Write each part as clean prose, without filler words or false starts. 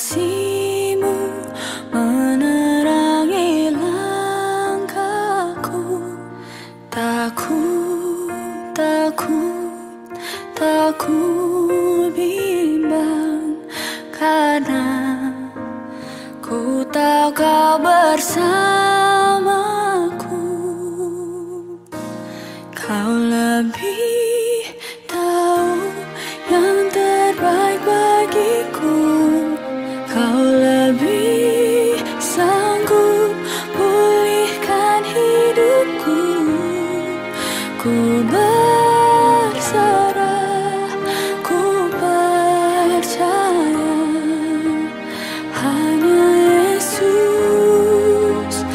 Kasih-Mu menerangi langkahku. Takut, takut, takut bimbang, karena ku tahu Kau bersamaku. Kau lebih tahu yang terbaik bagiku. Kau lebih sanggup pulihkan hidupku. Ku berserah, ku percaya, hanya Yesus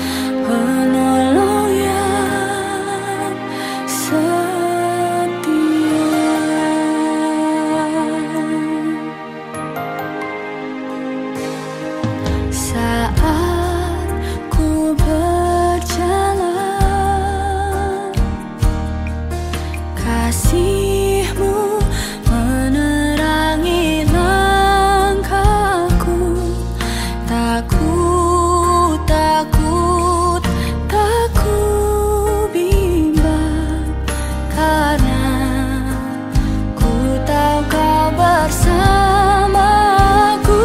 penolong yang setia. Saat ku berjalan, kasih-Mu menerangi langkahku. Takut, takut, takut bimbang, karena ku tahu Kau bersamaku.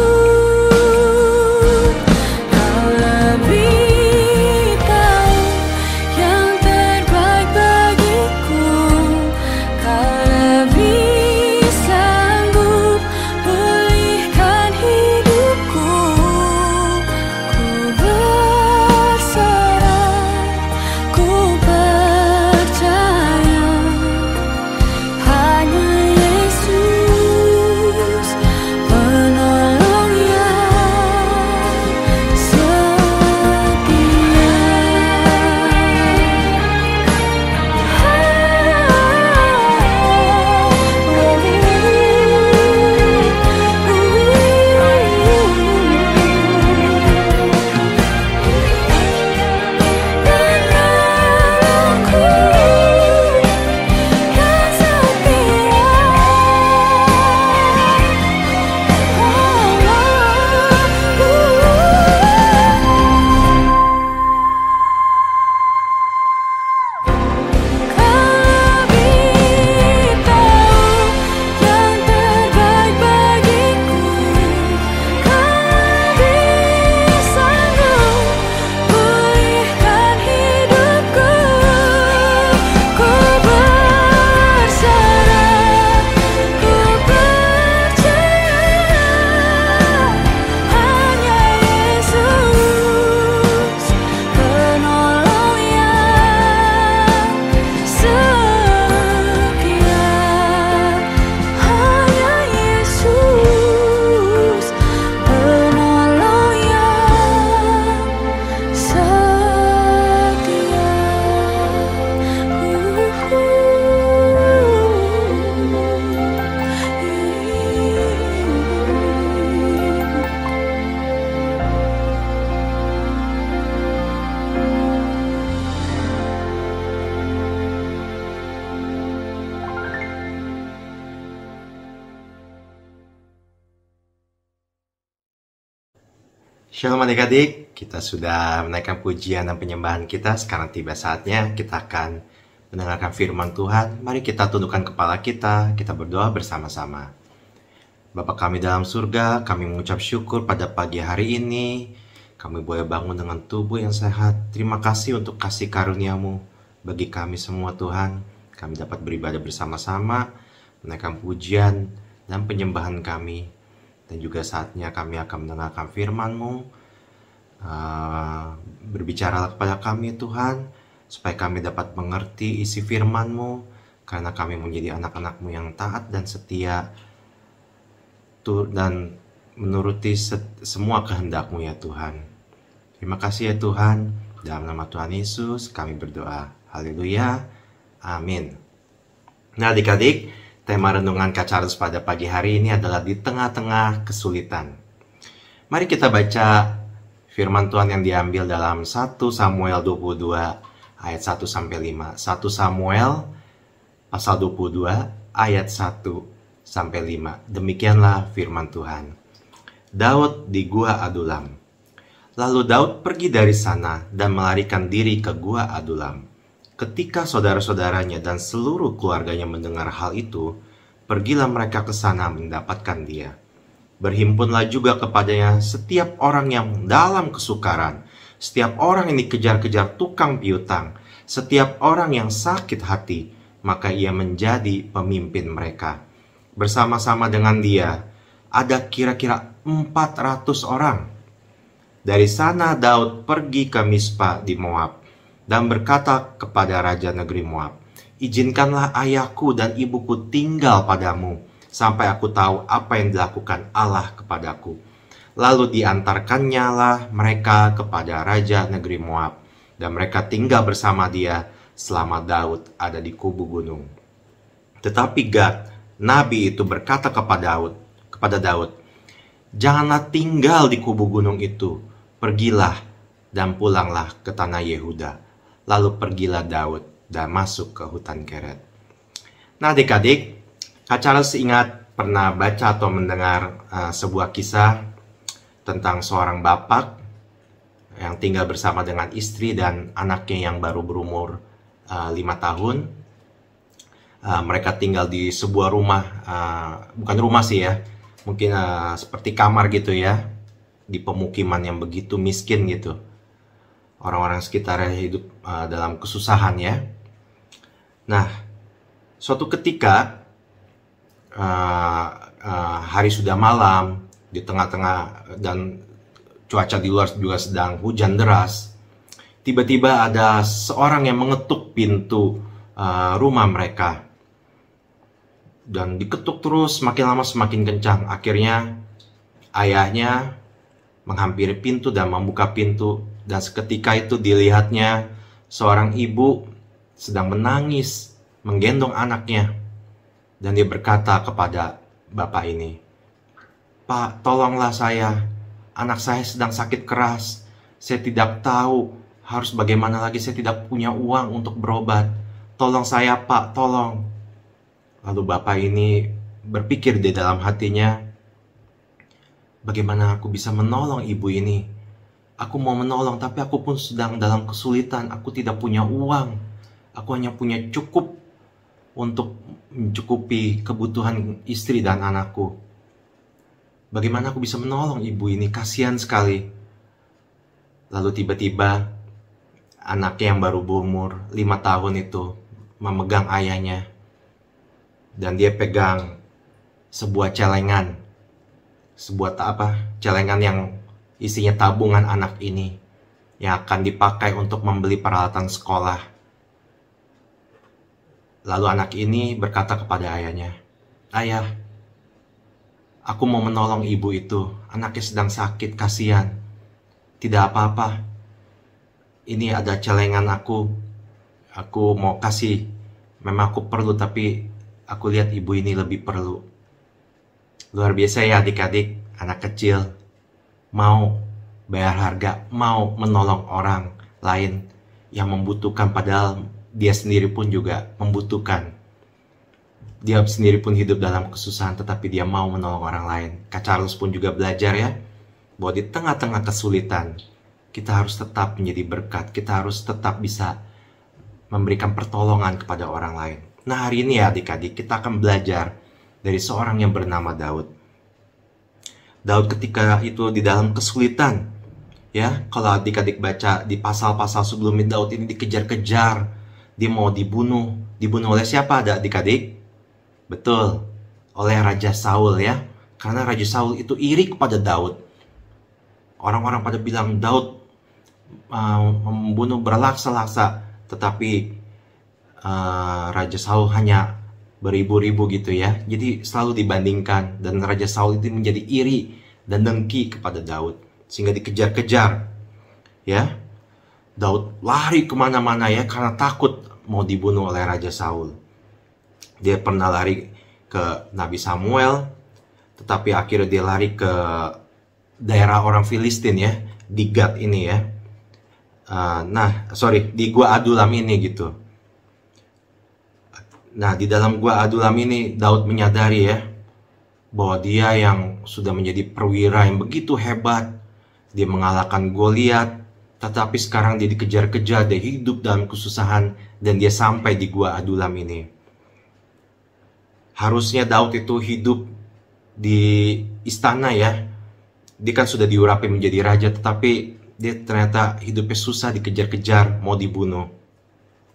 Kau lebih tahu yang terbaik bagiku. Kau lebih sanggup pulihkan hidupku. Ku berserah, ku percaya, hanya Yesus penolong yang setia. Penolongku yang Kau lebih tahu yang terbaik bagiku. Kau lebih sanggup pulihkan hidupku. Ku berserah, ku percaya, hanya Yesus penolong yang setia. Hanya Yesus penolong yang Shalom adik-adik, kita sudah menaikkan pujian dan penyembahan kita. Sekarang tiba saatnya kita akan mendengarkan firman Tuhan. Mari kita tundukkan kepala kita berdoa bersama-sama. Bapa kami dalam surga, kami mengucap syukur pada pagi hari ini. Kami boleh bangun dengan tubuh yang sehat. Terima kasih untuk kasih karunia-Mu bagi kami semua Tuhan. Kami dapat beribadah bersama-sama, menaikkan pujian dan penyembahan kami. Dan juga saatnya kami akan mendengarkan firman-Mu. Berbicaralah kepada kami Tuhan, supaya kami dapat mengerti isi firman-Mu, karena kami menjadi anak-anak-Mu yang taat dan setia, dan menuruti semua kehendak-Mu ya Tuhan. Terima kasih ya Tuhan. Dalam nama Tuhan Yesus kami berdoa. Haleluya. Amin. Nah adik-adik, tema renungan Kak Charles pada pagi hari ini adalah di tengah-tengah kesulitan. Mari kita baca firman Tuhan yang diambil dalam 1 Samuel 22 ayat 1-5. 1 Samuel pasal 22 ayat 1-5. Demikianlah firman Tuhan. Daud di Gua Adulam. Lalu Daud pergi dari sana dan melarikan diri ke Gua Adulam. Ketika saudara-saudaranya dan seluruh keluarganya mendengar hal itu, pergilah mereka ke sana mendapatkan dia. Berhimpunlah juga kepadanya setiap orang yang dalam kesukaran, setiap orang yang dikejar-kejar tukang piutang, setiap orang yang sakit hati, maka ia menjadi pemimpin mereka. Bersama-sama dengan dia, ada kira-kira 400 orang. Dari sana Daud pergi ke Mispa di Moab dan berkata kepada raja negeri Moab, "Izinkanlah ayahku dan ibuku tinggal padamu, sampai aku tahu apa yang dilakukan Allah kepadaku." Lalu diantarkannya lah mereka kepada raja negeri Moab, dan mereka tinggal bersama dia selama Daud ada di kubu gunung. Tetapi Gad, nabi itu berkata kepada Daud, "Janganlah tinggal di kubu gunung itu, pergilah dan pulanglah ke tanah Yehuda." Lalu pergilah Daud dan masuk ke hutan Keret. Nah adik-adik, Kak Charles ingat pernah baca atau mendengar sebuah kisah tentang seorang bapak yang tinggal bersama dengan istri dan anaknya yang baru berumur 5 tahun. Mereka tinggal di sebuah rumah, bukan rumah sih ya, mungkin seperti kamar gitu ya, di pemukiman yang begitu miskin gitu. Orang-orang sekitarnya hidup dalam kesusahan ya. Nah, suatu ketika hari sudah malam, di tengah-tengah dan cuaca di luar juga sedang hujan deras. Tiba-tiba ada seorang yang mengetuk pintu rumah mereka. Dan diketuk terus, semakin lama semakin kencang. Akhirnya ayahnya menghampiri pintu dan membuka pintu. Dan seketika itu dilihatnya seorang ibu sedang menangis, menggendong anaknya. Dan dia berkata kepada bapak ini, "Pak, tolonglah saya. Anak saya sedang sakit keras. Saya tidak tahu harus bagaimana lagi. Saya tidak punya uang untuk berobat. Tolong saya, Pak, tolong." Lalu bapak ini berpikir di dalam hatinya, bagaimana aku bisa menolong ibu ini? Aku mau menolong, tapi aku pun sedang dalam kesulitan. Aku tidak punya uang. Aku hanya punya cukup untuk mencukupi kebutuhan istri dan anakku. Bagaimana aku bisa menolong ibu ini? Kasihan sekali. Lalu tiba-tiba anaknya yang baru berumur 5 tahun itu memegang ayahnya. Dan dia pegang sebuah celengan. Celengan yang isinya tabungan anak ini yang akan dipakai untuk membeli peralatan sekolah. Lalu anak ini berkata kepada ayahnya, "Ayah, aku mau menolong ibu itu. Anaknya sedang sakit, kasihan. Tidak apa-apa. Ini ada celengan aku. Aku mau kasih. Memang aku perlu, tapi aku lihat ibu ini lebih perlu." Luar biasa ya adik-adik, anak kecil mau bayar harga, mau menolong orang lain yang membutuhkan, padahal dia sendiri pun juga membutuhkan. Dia sendiri pun hidup dalam kesusahan, tetapi dia mau menolong orang lain. Kak Charles pun juga belajar ya, bahwa di tengah-tengah kesulitan, kita harus tetap menjadi berkat. Kita harus tetap bisa memberikan pertolongan kepada orang lain. Nah hari ini ya adik-adik, kita akan belajar dari seorang yang bernama Daud. Daud ketika itu di dalam kesulitan. Ya, kalau adik-adik baca di pasal-pasal sebelumnya, Daud ini dikejar-kejar. Dia mau dibunuh. Dibunuh oleh siapa ada adik-adik? Betul, oleh Raja Saul ya. Karena Raja Saul itu iri kepada Daud. Orang-orang pada bilang Daud membunuh berlaksa-laksa. Tetapi Raja Saul hanya beribu-ribu gitu ya. Jadi selalu dibandingkan. Dan Raja Saul itu menjadi iri dan dengki kepada Daud. Sehingga dikejar-kejar. Ya, Daud lari kemana-mana ya, karena takut mau dibunuh oleh Raja Saul. Dia pernah lari ke Nabi Samuel. Tetapi akhirnya dia lari ke daerah orang Filistin ya. Di Gad ini ya. Di Gua Adulam ini gitu. Nah, di dalam Gua Adulam ini Daud menyadari ya, bahwa dia yang sudah menjadi perwira yang begitu hebat, dia mengalahkan Goliat, tetapi sekarang dia dikejar-kejar, dia hidup dalam kesusahan, dan dia sampai di Gua Adulam ini. Harusnya Daud itu hidup di istana ya. Dia kan sudah diurapi menjadi raja, tetapi dia ternyata hidupnya susah, dikejar-kejar, mau dibunuh.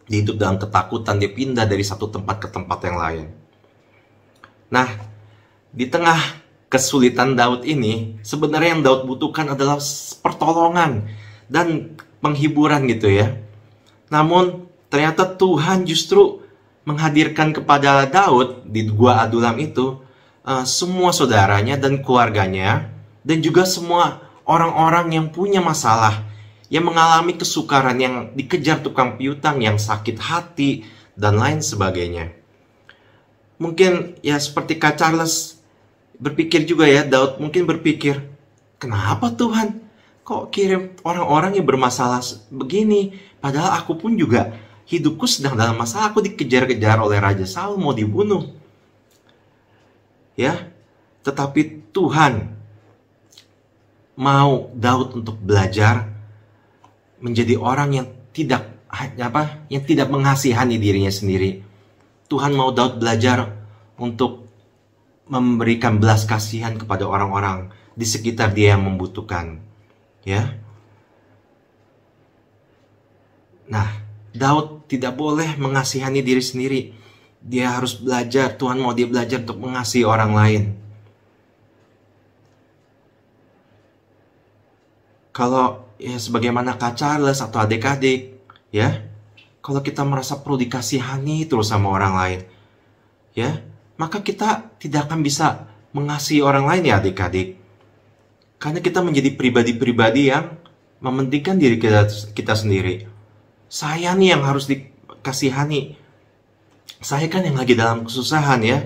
Dia hidup dalam ketakutan, dia pindah dari satu tempat ke tempat yang lain. Nah, di tengah kesulitan Daud ini, sebenarnya yang Daud butuhkan adalah pertolongan dan penghiburan gitu ya. Namun, ternyata Tuhan justru menghadirkan kepada Daud di Gua Adulam itu semua saudaranya dan keluarganya, dan juga semua orang-orang yang punya masalah, yang mengalami kesukaran, yang dikejar tukang piutang, yang sakit hati, dan lain sebagainya. Mungkin ya seperti Kak Charles berpikir juga ya, Daud mungkin berpikir, kenapa Tuhan kok kirim orang-orang yang bermasalah begini? Padahal aku pun juga hidupku sedang dalam masalah, aku dikejar-kejar oleh Raja Saul, mau dibunuh. Ya, tetapi Tuhan mau Daud untuk belajar menjadi orang yang tidak mengasihani dirinya sendiri. Tuhan mau Daud belajar untuk memberikan belas kasihan kepada orang-orang di sekitar dia yang membutuhkan. Ya. Nah, Daud tidak boleh mengasihani diri sendiri. Dia harus belajar, Tuhan mau dia belajar untuk mengasihi orang lain. Kalau ya sebagaimana Kak Charles atau adik-adik, ya, kalau kita merasa perlu dikasihani terus sama orang lain, ya, maka kita tidak akan bisa mengasihi orang lain ya adik-adik. Karena kita menjadi pribadi-pribadi yang mementingkan diri kita sendiri. Saya nih yang harus dikasihani. Saya kan yang lagi dalam kesusahan ya.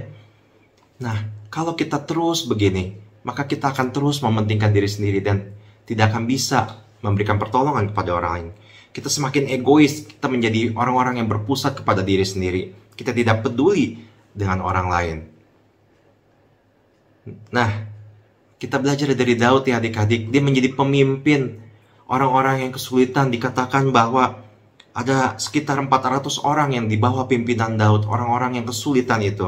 Nah, kalau kita terus begini, maka kita akan terus mementingkan diri sendiri dan tidak akan bisa memberikan pertolongan kepada orang lain. Kita semakin egois, kita menjadi orang-orang yang berpusat kepada diri sendiri. Kita tidak peduli dengan orang lain. Nah, kita belajar dari Daud ya adik-adik. Dia menjadi pemimpin orang-orang yang kesulitan. Dikatakan bahwa ada sekitar 400 orang yang di bawah pimpinan Daud, orang-orang yang kesulitan itu.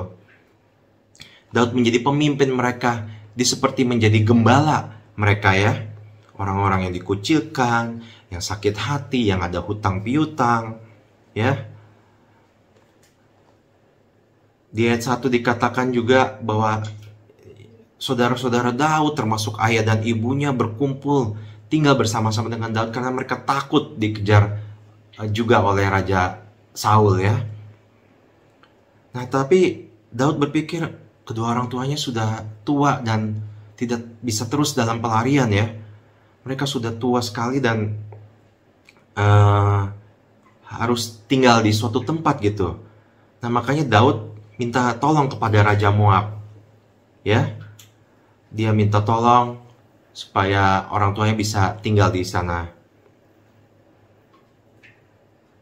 Daud menjadi pemimpin mereka, dia seperti menjadi gembala mereka ya. Orang-orang yang dikucilkan, yang sakit hati, yang ada hutang piutang, ya. Di ayat 1 dikatakan juga bahwa saudara-saudara Daud termasuk ayah dan ibunya berkumpul tinggal bersama-sama dengan Daud karena mereka takut dikejar juga oleh Raja Saul ya. Nah, tapi Daud berpikir kedua orang tuanya sudah tua dan tidak bisa terus dalam pelarian ya. Mereka sudah tua sekali dan harus tinggal di suatu tempat gitu. Nah, makanya Daud minta tolong kepada Raja Moab. Ya. Dia minta tolong supaya orang tuanya bisa tinggal di sana.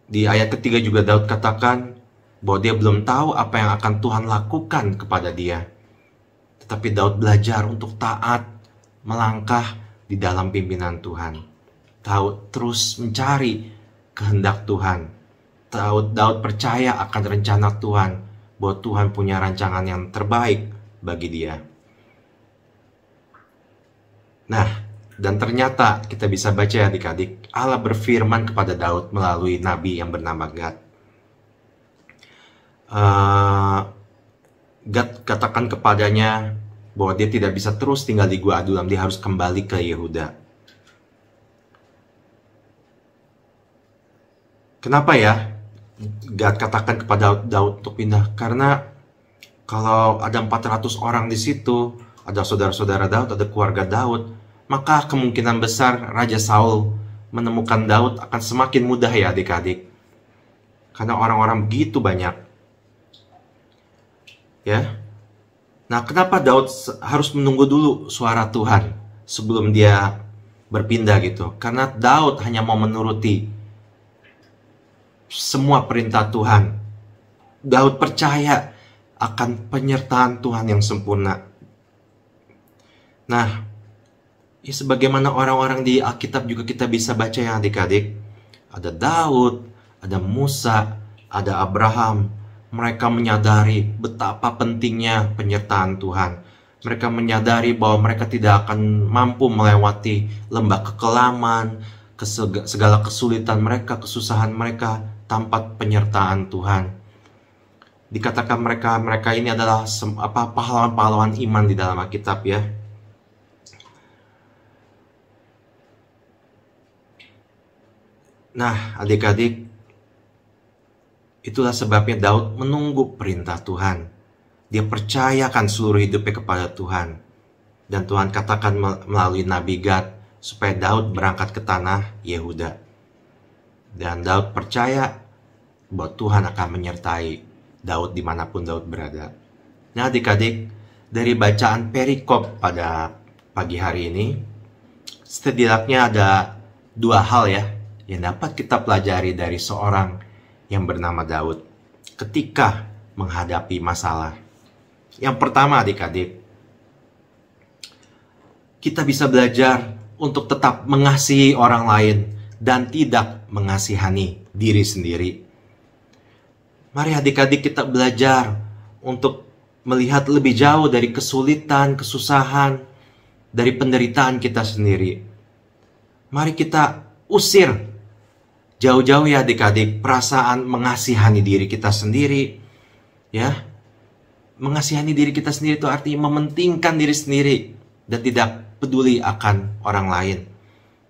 Di ayat ketiga juga Daud katakan bahwa dia belum tahu apa yang akan Tuhan lakukan kepada dia. Tetapi Daud belajar untuk taat, melangkah di dalam pimpinan Tuhan. Daud terus mencari kehendak Tuhan. Daud percaya akan rencana Tuhan, bahwa Tuhan punya rancangan yang terbaik bagi dia. Nah, dan ternyata kita bisa baca ya adik-adik, Allah berfirman kepada Daud melalui nabi yang bernama Gad. Gad katakan kepadanya bahwa dia tidak bisa terus tinggal di Gua Adulam, dia harus kembali ke Yehuda. Kenapa ya Gad katakan kepada Daud untuk pindah? Karena kalau ada 400 orang di situ, ada saudara-saudara Daud, ada keluarga Daud, maka kemungkinan besar Raja Saul menemukan Daud akan semakin mudah ya adik-adik. Karena orang-orang begitu banyak. Ya. Nah, kenapa Daud harus menunggu dulu suara Tuhan sebelum dia berpindah gitu? Karena Daud hanya mau menuruti semua perintah Tuhan. Daud percaya akan penyertaan Tuhan yang sempurna. Nah, ya sebagaimana orang-orang di Alkitab juga kita bisa baca ya adik-adik. Ada Daud, ada Musa, ada Abraham. Mereka menyadari betapa pentingnya penyertaan Tuhan. Mereka menyadari bahwa mereka tidak akan mampu melewati lembah kekelaman, segala kesulitan mereka, kesusahan mereka tanpa penyertaan Tuhan. Dikatakan mereka ini adalah pahlawan-pahlawan iman di dalam Alkitab ya. Nah, adik-adik, itulah sebabnya Daud menunggu perintah Tuhan. Dia percayakan seluruh hidupnya kepada Tuhan. Dan Tuhan katakan melalui Nabi Gad supaya Daud berangkat ke tanah Yehuda. Dan Daud percaya bahwa Tuhan akan menyertai Daud dimanapun Daud berada. Nah adik-adik, dari bacaan perikop pada pagi hari ini, setidaknya ada dua hal ya yang dapat kita pelajari dari seorang yang bernama Daud ketika menghadapi masalah. Yang pertama adik-adik, kita bisa belajar untuk tetap mengasihi orang lain dan tidak mengasihani diri sendiri. Mari adik-adik kita belajar untuk melihat lebih jauh dari kesulitan, kesusahan, dari penderitaan kita sendiri. Mari kita usir jauh-jauh ya adik-adik perasaan mengasihani diri kita sendiri. Ya, mengasihani diri kita sendiri itu artinya mementingkan diri sendiri dan tidak peduli akan orang lain.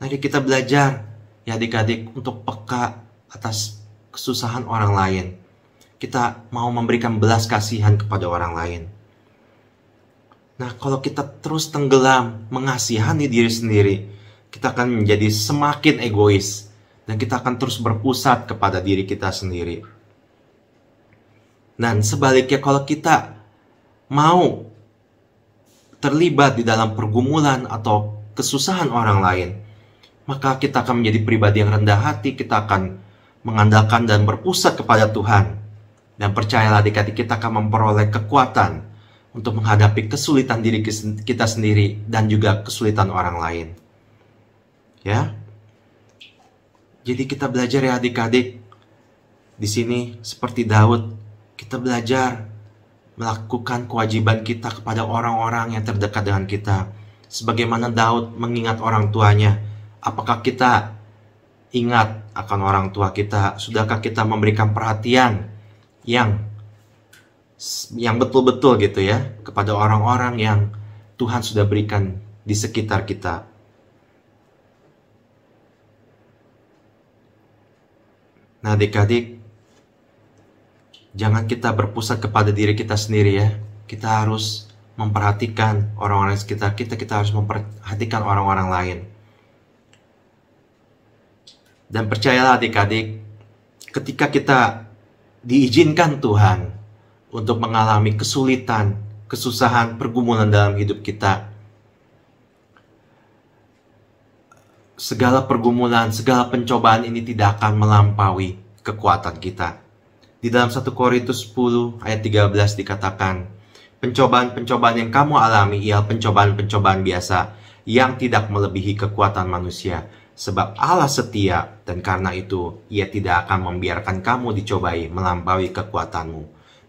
Mari kita belajar ya adik-adik untuk peka atas kesusahan orang lain. Kita mau memberikan belas kasihan kepada orang lain. Nah, kalau kita terus tenggelam mengasihani diri sendiri, kita akan menjadi semakin egois dan kita akan terus berpusat kepada diri kita sendiri. Dan sebaliknya kalau kita mau terlibat di dalam pergumulan atau kesusahan orang lain, maka kita akan menjadi pribadi yang rendah hati, kita akan mengandalkan dan berpusat kepada Tuhan. Dan percayalah adik-adik, kita akan memperoleh kekuatan untuk menghadapi kesulitan diri kita sendiri dan juga kesulitan orang lain. Ya. Jadi kita belajar ya adik-adik. Di sini seperti Daud, kita belajar melakukan kewajiban kita kepada orang-orang yang terdekat dengan kita. Sebagaimana Daud mengingat orang tuanya. Apakah kita ingat akan orang tua kita? Sudahkah kita memberikan perhatian yang betul-betul gitu ya kepada orang-orang yang Tuhan sudah berikan di sekitar kita? Nah adik-adik, jangan kita berpusat kepada diri kita sendiri ya. Kita harus memperhatikan orang-orang sekitar kita. Kita harus memperhatikan orang-orang lain. Dan percayalah adik-adik, ketika kita diizinkan Tuhan untuk mengalami kesulitan, kesusahan, pergumulan dalam hidup kita, segala pergumulan, segala pencobaan ini tidak akan melampaui kekuatan kita. Di dalam 1 Korintus 10 ayat 13 dikatakan, pencobaan-pencobaan yang kamu alami ialah pencobaan-pencobaan biasa yang tidak melebihi kekuatan manusia. Sebab Allah setia dan karena itu Ia tidak akan membiarkan kamu dicobai melampaui kekuatanmu.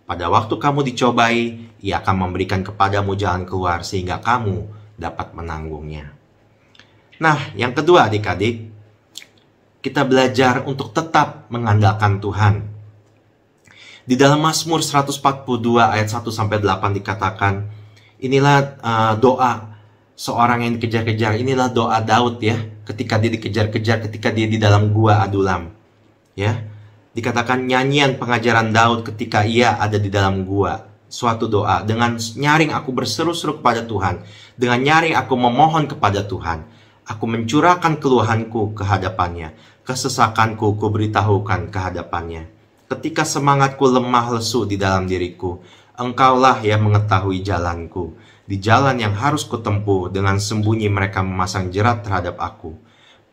Pada waktu kamu dicobai, Ia akan memberikan kepadamu jalan keluar sehingga kamu dapat menanggungnya. Nah, yang kedua adik-adik, kita belajar untuk tetap mengandalkan Tuhan. Di dalam Mazmur 142 ayat 1-8 dikatakan, inilah doa seorang yang dikejar-kejar, inilah doa Daud ya, ketika dia dikejar-kejar, ketika dia di dalam gua Adulam. Ya, dikatakan nyanyian pengajaran Daud ketika ia ada di dalam gua. Suatu doa, dengan nyaring aku berseru-seru kepada Tuhan, dengan nyaring aku memohon kepada Tuhan. Aku mencurahkan keluhanku ke hadapannya, kesesakanku kuberitahukan ke hadapannya. Ketika semangatku lemah lesu di dalam diriku, Engkaulah yang mengetahui jalanku. Di jalan yang harus kutempuh, dengan sembunyi mereka memasang jerat terhadap aku.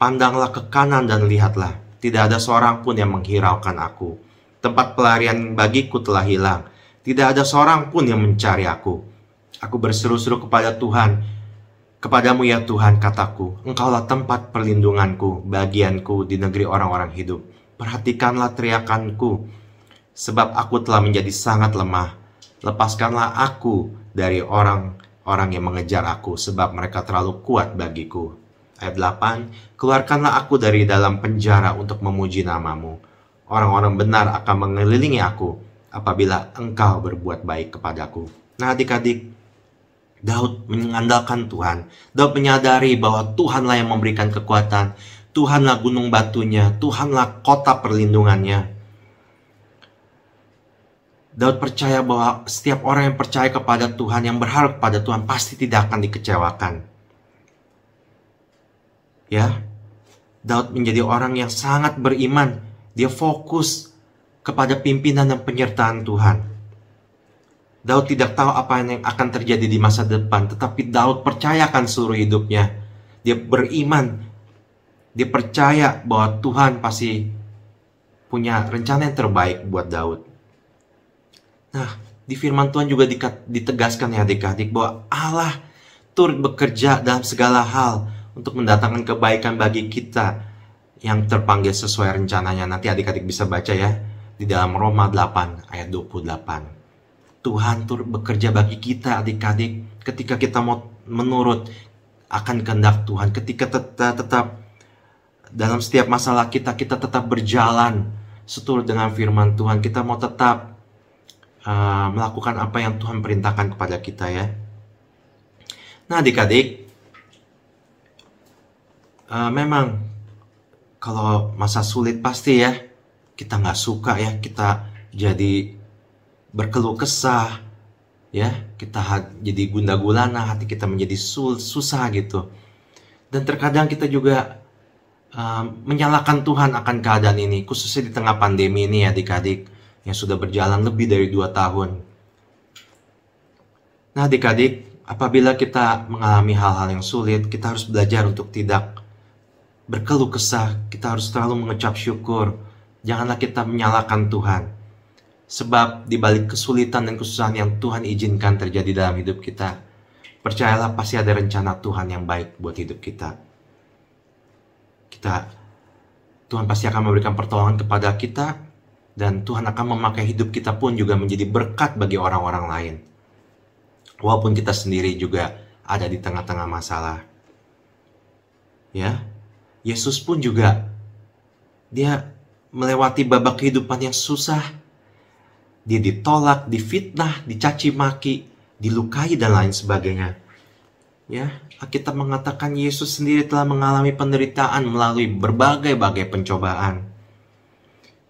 Pandanglah ke kanan dan lihatlah, tidak ada seorang pun yang menghiraukan aku. Tempat pelarian bagiku telah hilang, tidak ada seorang pun yang mencari aku. Aku berseru-seru kepada Tuhan, Kepadamu ya Tuhan kataku, Engkaulah tempat perlindunganku, bagianku di negeri orang-orang hidup. Perhatikanlah teriakanku, sebab aku telah menjadi sangat lemah. Lepaskanlah aku dari orang-orang yang mengejar aku, sebab mereka terlalu kuat bagiku. Ayat 8, keluarkanlah aku dari dalam penjara untuk memuji namamu. Orang-orang benar akan mengelilingi aku apabila Engkau berbuat baik kepadaku. Nah adik-adik, Daud mengandalkan Tuhan. Daud menyadari bahwa Tuhanlah yang memberikan kekuatan. Tuhanlah gunung batunya. Tuhanlah kota perlindungannya. Daud percaya bahwa setiap orang yang percaya kepada Tuhan, yang berharap kepada Tuhan, pasti tidak akan dikecewakan. Ya, Daud menjadi orang yang sangat beriman. Dia fokus kepada pimpinan dan penyertaan Tuhan. Daud tidak tahu apa yang akan terjadi di masa depan, tetapi Daud percayakan seluruh hidupnya. Dia beriman. Dia percaya bahwa Tuhan pasti punya rencana yang terbaik buat Daud. Nah, di firman Tuhan juga ditegaskan ya adik-adik, bahwa Allah turut bekerja dalam segala hal untuk mendatangkan kebaikan bagi kita yang terpanggil sesuai rencananya. Nanti adik-adik bisa baca ya, di dalam Roma 8 ayat 28. Tuhan turut bekerja bagi kita adik-adik ketika kita mau menurut akan kehendak Tuhan. Ketika tetap dalam setiap masalah kita tetap berjalan seturut dengan firman Tuhan. Kita mau tetap melakukan apa yang Tuhan perintahkan kepada kita ya. Nah adik-adik, memang kalau masa sulit pasti ya kita nggak suka ya, kita jadi berkeluh kesah ya, kita jadi gundah gulana, hati kita menjadi susah gitu. Dan terkadang kita juga menyalahkan Tuhan akan keadaan ini, khususnya di tengah pandemi ini ya adik-adik, yang sudah berjalan lebih dari 2 tahun. Nah adik-adik, apabila kita mengalami hal-hal yang sulit, kita harus belajar untuk tidak berkeluh kesah. Kita harus selalu mengucap syukur. Janganlah kita menyalahkan Tuhan. Sebab di balik kesulitan dan kesusahan yang Tuhan izinkan terjadi dalam hidup kita, percayalah pasti ada rencana Tuhan yang baik buat hidup kita. Tuhan pasti akan memberikan pertolongan kepada kita, dan Tuhan akan memakai hidup kita pun juga menjadi berkat bagi orang-orang lain. Walaupun kita sendiri juga ada di tengah-tengah masalah. Ya, Yesus pun juga dia melewati babak kehidupan yang susah. Dia ditolak, difitnah, dicaci maki, dilukai dan lain sebagainya. Ya, Alkitab mengatakan Yesus sendiri telah mengalami penderitaan melalui berbagai-bagai pencobaan.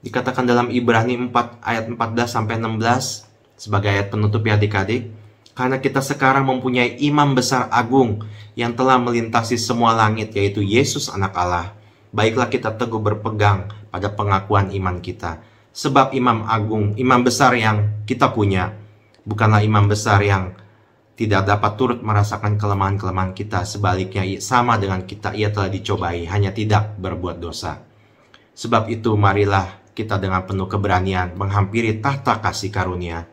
Dikatakan dalam Ibrani 4 ayat 14 sampai 16 sebagai ayat penutup ya adik-adik, karena kita sekarang mempunyai imam besar agung yang telah melintasi semua langit, yaitu Yesus anak Allah. Baiklah kita teguh berpegang pada pengakuan iman kita. Sebab imam besar yang kita punya bukanlah imam besar yang tidak dapat turut merasakan kelemahan-kelemahan kita. Sebaliknya sama dengan kita, ia telah dicobai, hanya tidak berbuat dosa. Sebab itu marilah kita dengan penuh keberanian menghampiri tahta kasih karunia,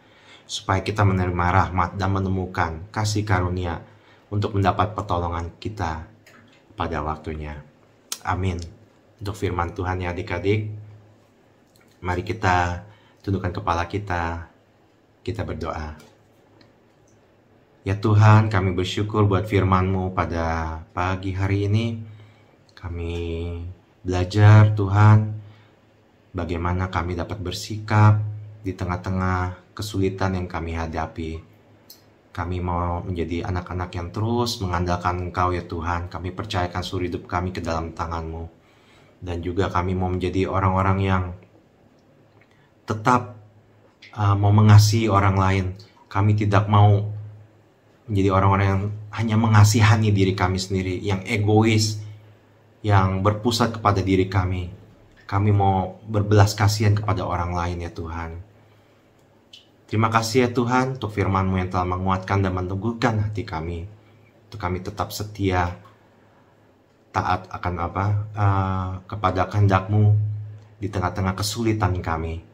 supaya kita menerima rahmat dan menemukan kasih karunia untuk mendapat pertolongan kita pada waktunya. Amin. Untuk firman Tuhan ya adik-adik, mari kita tundukkan kepala kita berdoa. Ya Tuhan, kami bersyukur buat firman-Mu pada pagi hari ini. Kami belajar Tuhan, bagaimana kami dapat bersikap di tengah-tengah kesulitan yang kami hadapi. Kami mau menjadi anak-anak yang terus mengandalkan Engkau ya Tuhan. Kami percayakan seluruh hidup kami ke dalam tangan-Mu. Dan juga kami mau menjadi orang-orang yang tetap mau mengasihi orang lain. Kami tidak mau menjadi orang-orang yang hanya mengasihani diri kami sendiri, yang egois, yang berpusat kepada diri kami. Kami mau berbelas kasihan kepada orang lain ya Tuhan. Terima kasih ya Tuhan untuk firman-Mu yang telah menguatkan dan meneguhkan hati kami, untuk kami tetap setia, taat akan kepada kehendak-Mu di tengah-tengah kesulitan kami.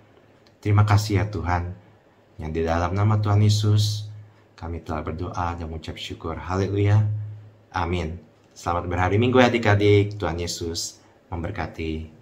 Terima kasih ya Tuhan, yang di dalam nama Tuhan Yesus kami telah berdoa dan mengucap syukur. Haleluya. Amin. Selamat berhari Minggu ya adik-adik. Tuhan Yesus memberkati.